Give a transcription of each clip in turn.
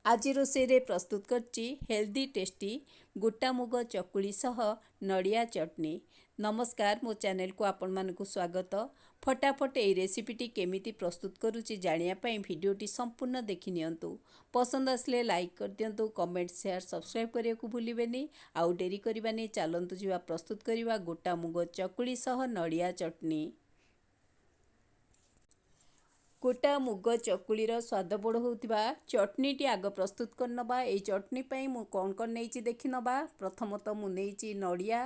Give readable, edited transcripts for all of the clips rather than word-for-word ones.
आज रोषे प्रस्तुत करची हेल्दी टेस्टी गोटा मुग चकुली सह नड़िया चटनी। नमस्कार, मो चैनल को आपण मानकु स्वागत। फटाफट ये रेसिपीटी केमिति प्रस्तुत करुची जानिया पई भिडियोटी संपूर्ण देखि नियंतु। पसंद आसले लाइक कर दियंतु, कमेंट शेयर सब्सक्राइब करिया को भूलिबेनी। आउ डेरी करबानी, चलंतु जिवा प्रस्तुत करिवा गोटा मुग चकुली सह नड़िया चटनी। गोटा मुग चकुली स्वाद बढ़ाऊा चटनीटी आग प्रस्तुत कर नबा। ये चटनी पाई मु कौन कौन नहीं देखि नबा। प्रथमतः मु नहीं नड़िया,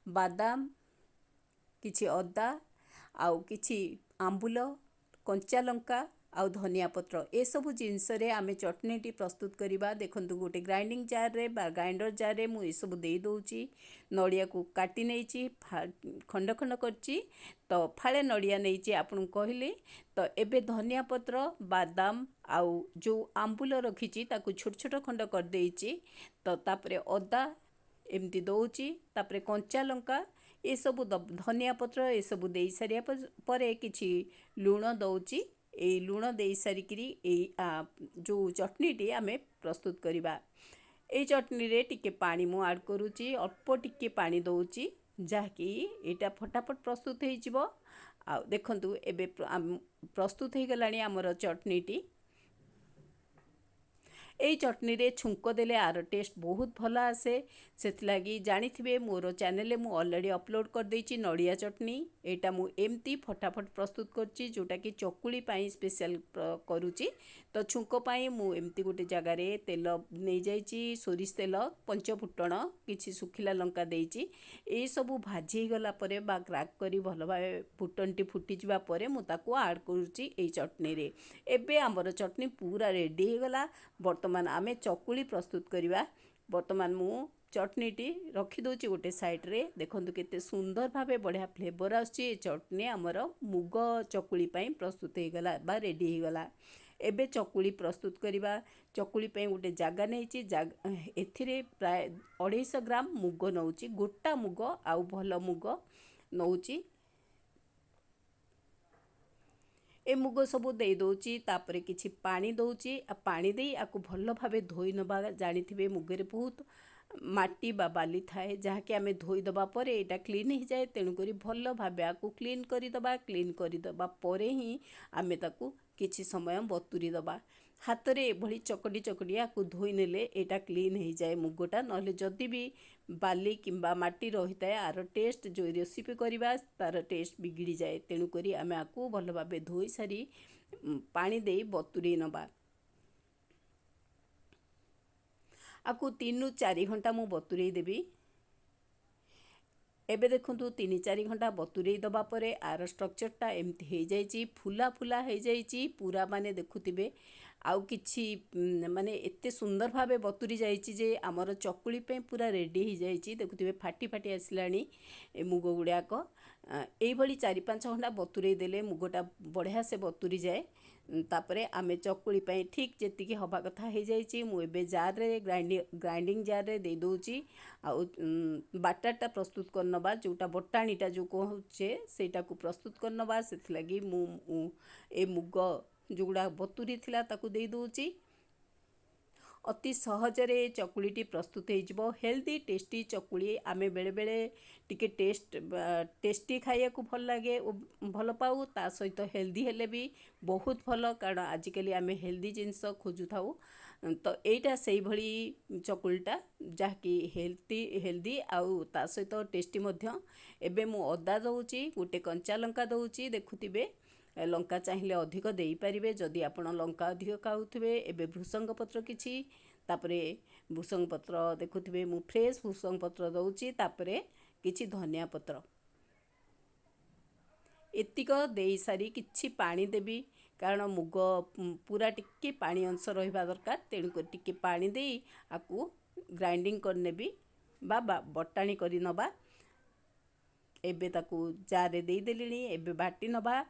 बादाम, किछि अदा, आउ किछि आंबुल, कंचा लंका आउ धनिया पत्र, ए सबु जिनस रे आमे चटनीटी प्रस्तुत करिबा। देखंतु गोटे ग्राइंडिंग जार रे बा ग्राइंडर जार रे मु ए सबु देई दोउची। नड़िया को काटी नेइची, खंड खंड करची, तो फाळे नड़िया नेइची आपन कहली। तो एबे धनिया पत्र, बादाम आउ जो आंबुल रखीची ताकू छोट छोट खंड कर देइची। तो तापरे अदा एमती दौची, तापरे कंचा लंका ए सबु, धनिया पत्र ए सबु देई सारिया परे किछि लूण दौची। ए लूण दे सारिकी जो चटनीटी आमे प्रस्तुत करिबा। ए चटनी रे टिके पानी मु ऐड करूची, अल्प टिके पानी दौची, जाकि एटा फटाफट प्रस्तुत हो जिवो। आ देखंतु एबे प्रस्तुत हो गलानी हमर चटनीटी। এই चटनी रे छुंक देले आर टेस्ट बहुत भल आसे। सेथिलागी जानिथिबे मोर चैनल मु ऑलरेडी अपलोड कर देइची नड़िया चटनी। एटा मु एमती फटाफट प्रस्तुत करची, जोटा कि चकुली पाई स्पेशल करूची। तो छुंक पाई मु एमती गोटे जगह रे तेल नै जाइची, सोरिष तेल, पंच फुटण, किछि सुखिला लंका देइची। ए सबु भाजी गला परे बा क्रैक करी भल भाबे फुटनटी फुटी जिबा परे मु ताको ऐड करूची ए चटनी रे। एबे हमर चटनी पूरा रेडी हो गला। वर्तमान आमे चकुली प्रस्तुत करिबा। वर्तमान मु चटनीटी रखी दोची गोटे साइड रे। देखंतु केते सुंदर भाबे बढ़िया फ्लेवर आछि। चटनी हमर मुग चकुली पाई प्रस्तुत हो गला बा रेडी हो गला। एबे चकुली प्रस्तुत करिबा। चकुली पाई गोटे जागा नेइची, एथिरे प्राय 250 ग्राम मुग नउची, गोटा मुग आउ भल मुग नउची। ए मुग सबू दे दोची, तापरे किछि पानी दोची। पानी दे आकु भल भाबे धोई नबा। जानिथिबे मुगरे बहुत माटी बा बाली थाए, जहाँकि आमे धोई दबा परे एटा क्लीन हो जाए। तेणु करी भल भाबे आकु क्लीन करी दबा। क्लीन करी दबा परे ही आमे ताकू किछि समय बतुरी दबा। हाथ रे एभली चकटी चकटी आकु धोई नेले एटा क्लीन हो जाए मुगटा। नहले जदि भी बाली किंबा माटी रही थाए, आर टेस्ट जो रेसिपी करिबा तार टेस्ट बिगड़ी जाए। तेणु करी आमे आकु भल भाबे धोई सारी पानी देई बतुरी नबा। आकु 3 ରୁ 4 घंटा मु बतुरेई देबी। एबे देखंतु 3-4 घंटा बतुरेई दबा परे आर स्ट्रक्चरटा एमती हो जाइची, फुला फुला हो जाइची पूरा। माने देखुथिबे आउ किछि माने एते सुंदर भाबे बतुरी जाइची जे हमर चकुली पे पूरा रेडी हो जाइची। देखुथिबे फाटी फाटी आसलानी ए मुग गुड़ाक। एई भली 4-5 घंटा बतुरेई देले मुगटा बढ़िया से बतुरी जाए। तापरे आमे चकुली पाई ठीक जेतिकी हवा कथा हो जाइची। मु एबे जार रे ग्राइंडिंग जार रे दे दोची। आउ बाटरटा प्रस्तुत कर नबा, जोटा बटाणीटा जो कहूचे सेटा को प्रस्तुत कर नबा। सेथिलागी मु ए मुग जोगुड़ा बतुरी थिला ताकू दे दोची। अति सहजरे चकुलीटी प्रस्तुत हो। हेल्दी टेस्टी चकुली आमे बेले बेले टिके टेस्टी खाइया को भल लगे, भल पाऊ। ता सहित हेल्दी हेले भी बहुत भल, कारण आजिकली आमे हेल्दी जिनस खोजु थाऊ। तो एटा सेई भली चकुलीटा जहाँकि हेल्दी आउ ता सहित टेस्टी मध्य। एबे मु अदा दउची, गोटे कंचा लंका दउची। देखुथिबे लंका चाहिए अधिक देई पारिबे जदि आपण लंका अधिक खाउथिबे। एबे भृसंग पत्र किछि, तापरे भृसंग पत्र देखुथिबे मु फ्रेश भृसंग पत्र दउची। तापरे किछि धनिया पत्र एतिक देई सारी किछि पानी देबी, कारण मुग पूरा टिके पानी अंश रहिबा दरकार। तेणु कर टिके पानी देई आकु ग्राइंडिंग कर नेबी बा बटाणी करी नबा। एबे ताकू जार रे देई देलिनी। एबे बाटी नबा।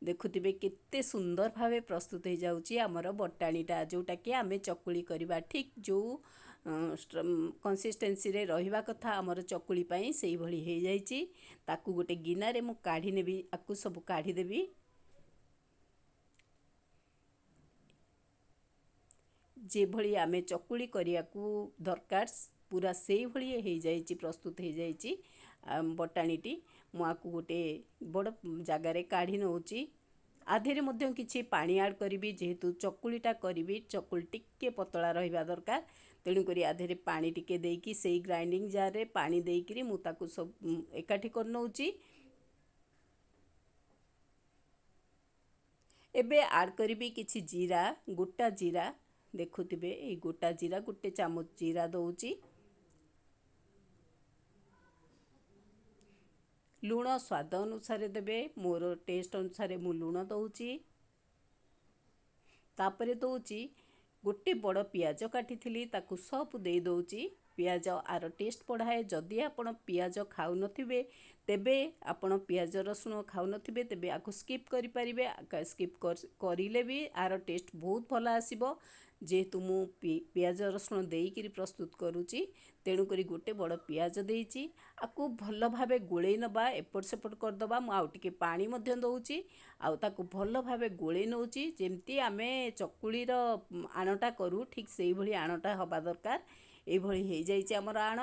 देखुथिबे केते सुंदर भावे प्रस्तुत हो जाउची हमर बटाणीटा, जोटा कि आमे चकुली करिबा ठीक जो कंसिस्टेंसी रे रहिबा कथा हमर चकुली पाई सेई भली हो जाइची। ताकू गोटे गिना रे मु काढी नेबी, आकु सब काढी देबी। जेभଳି आमे चकुली करियाकू दरकार पूरा से भली हो जाइए प्रस्तुत हो जाइए बटाणीटी मुझे गोटे बड़ जगार काढ़ी नौची आधेरे मध्य किछि पानी ऐड करी जेहेतु चकुलीटा करी चकुली टिके पतला रहिबा दरकार तेणुक आधेरे पानी टिके देकी से ग्राइंडिंग जार रे पानी देकी मुझे सब एकाठी कर नौची एबे ऐड करी किछि जीरा गोटा जीरा देखुथिबे ए गोटा जीरा गोटे चामच जीरा दउची लुण स्वाद अनुसार देबे मोर टेस्ट अनुसार मु लुण दउची तापरे दउची गोटे बड़ पियाज काटी ताकू सब दे दउची पियाज आर टेस्ट बढ़ाए जदि आपण पियाज खाऊ नथिबे तेबे आपण पियाज रसुण खाऊ नथिबे तेबे आकु स्किप करि परिबे स्किप करिले भी आर टेस्ट बहुत भल आसीबो जेहेतु मु पियाज रसुण देइकिरी प्रस्तुत करूची तेणुक गोटे बड़ पियाज देइची आकु भल भावे गोले नबा एपट सेपट करदबा मु आउ टिके पानी मध्य दउची आउ ताकु भल भावे गोले नउची जेमती आमे चकुलीर आणटा करू ठीक सेही भली आणटा हबा दरकार एभली हो जाइए आमर आण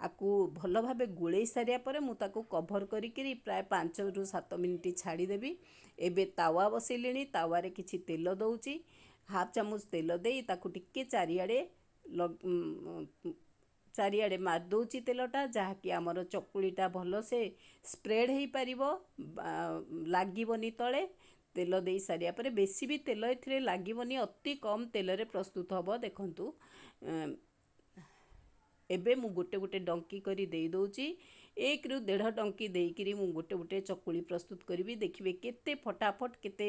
आकु भल भावे गोले सारिया परे मु ताकु कभर करी प्राय 5 ରୁ 7 मिनिट छाड़ीदेवी एबे तावा बसैलिणी तावारे किछि तेल दउची हाफ चामच तेल दे ताकू टिके चारिआडे मार दउची तेलटा जहाँकि आमर चकुलीटा भल से स्प्रेड हो पारिबो लागिबनी तले तेल दे सारिया परे बेसी भी तेल एथिरे लागिबनी अति कम तेल रे प्रस्तुत हबो देखंतु एबे मु गोटे गोटे डंकी करी दे दउची 1 ରୁ 1.5 डंकी देइकिरी मु गोटे गोटे चकुली प्रस्तुत करी देखिबे केते फटाफट केते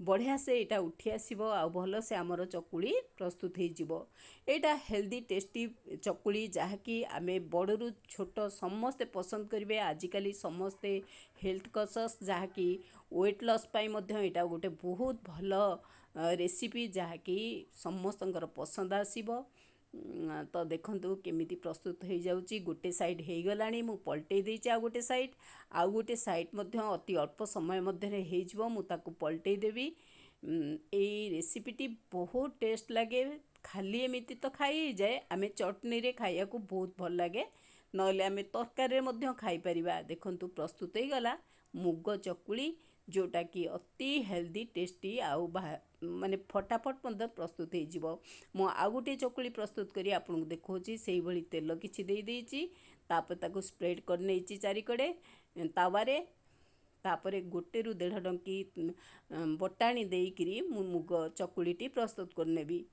बढ़िया से एटा उठी आसीबो आ भल से आमर चकुली प्रस्तुत हो जिवो एटा हेल्दी टेस्टी चकुली जहाँकि आमे बड़रू छोट समस्ते पसंद करेंगे आजिकल समस्ते हेल्थ कॉन्शियस जहाँकि वेट लॉस पाई मध्य एटा गोटे बहुत भल रेसिपी जहाँकि समस्तंकर पसंद आसीबो तो देखंतु केमिति प्रस्तुत हो जाउची गोटे साइड हो गलानी मु पलटै देइची आ गोटे साइड मध्य अति अल्प समय मध्य रे हो जिवो मु ताकु पलटै देबी ए रेसिपीटी बहुत टेस्ट लगे खाली एमिति तो खाई जाए आमे चटनी रे खाइया को बहुत भल लगे नले आमे तरकारी रे मध्य खाई परिबा देखंतु प्रस्तुत हो गला मुग चकुली जोटा कि अति हेल्दी टेस्टी आउ माने फटाफट मध्य प्रस्तुत हो जिवो मो आ गोटे चकुली प्रस्तुत करी आपन को देखौची सेही भली तेल किछि देई देइची तापर ताको स्प्रेड कर नेइची चारिकड़े तावारे तापरे 1 ରୁ 1.5 डंकी बटाणी देइकिरी मु मुग चकुलीटी प्रस्तुत कर नेबी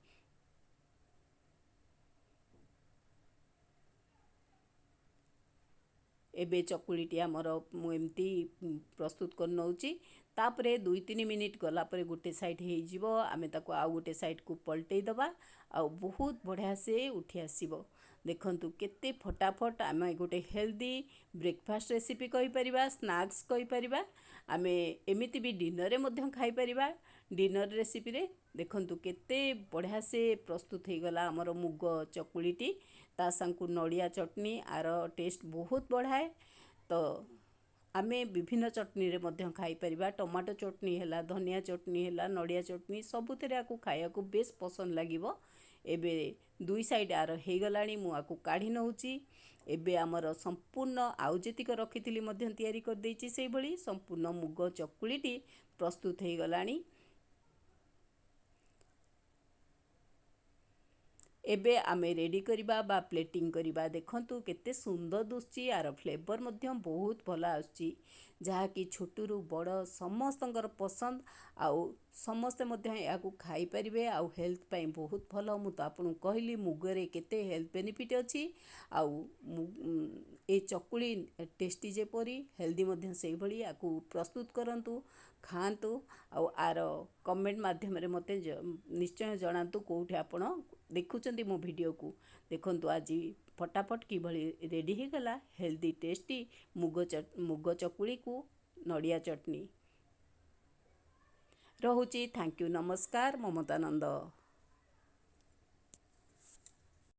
एबे चकुलीटी आमर मु एमती प्रस्तुत कर नौची तापरे 2-3 मिनिट गला परे गोटे साइड हो जिवो आमे ताको आ गोटे साइड को पलटै दबा आ बहुत बढ़िया से उठी आसीबो देखंतु केते फटाफट आमे गोटे हेल्दी ब्रेकफास्ट रेसिपी कहि परिबा स्नैक्स कहि परिबा आमे एमिति भी डिनर रे मध्य खाई परिबा डिनर रेसिपी रे देखंतु केते बढ़िया से प्रस्तुत हो गला हमर मुग चकुलीटी ता संकु नड़िया चटनी आर टेस्ट बहुत बढ़ाए तो आमे विभिन्न चटनी रे मध्य खाई परिबा टमाटो चटनी हैला धनिया चटनी हैला नड़िया चटनी सबुथिरे आकु खाया को बेस पसंद लागिबो एबे दुई साइड आर हे गलानी मु आकु काढी नउची एबे आमर संपूर्ण आउ जेतिक रखिथिली मध्य तयारी कर देइची सेही भली संपूर्ण मुग चकुलीटी प्रस्तुत हे गलानी एबे आमे रेडी करिबा बा प्लेटिंग करिबा देखंतु केते सुंदर दुसची आर फ्लेवर मध्य बहुत भला आसची जहा कि छोटू बड़ समस्तंकर पसंद आउ समस्ते मध्य याकू खाई परिबे आउ हेल्थ पाई बहुत भलो मु तो आपन कहली मुगरे केते हेल्थ बेनिफिट अछि आउ ए चकुली टेस्टी जेपरी हेल्दी मध्य सेही भली याकू प्रस्तुत करंतु खांतु आउ आर कमेंट माध्यम रे मते निश्चय जणांतु कोठी आपण देखुचंदी मो वीडियो को देखंतु आज फटाफट कि भली रेडी हो गला हेल्दी टेस्टी मुग चकुली को नड़िया चटनी रहुची थैंक यू नमस्कार ममतानंद।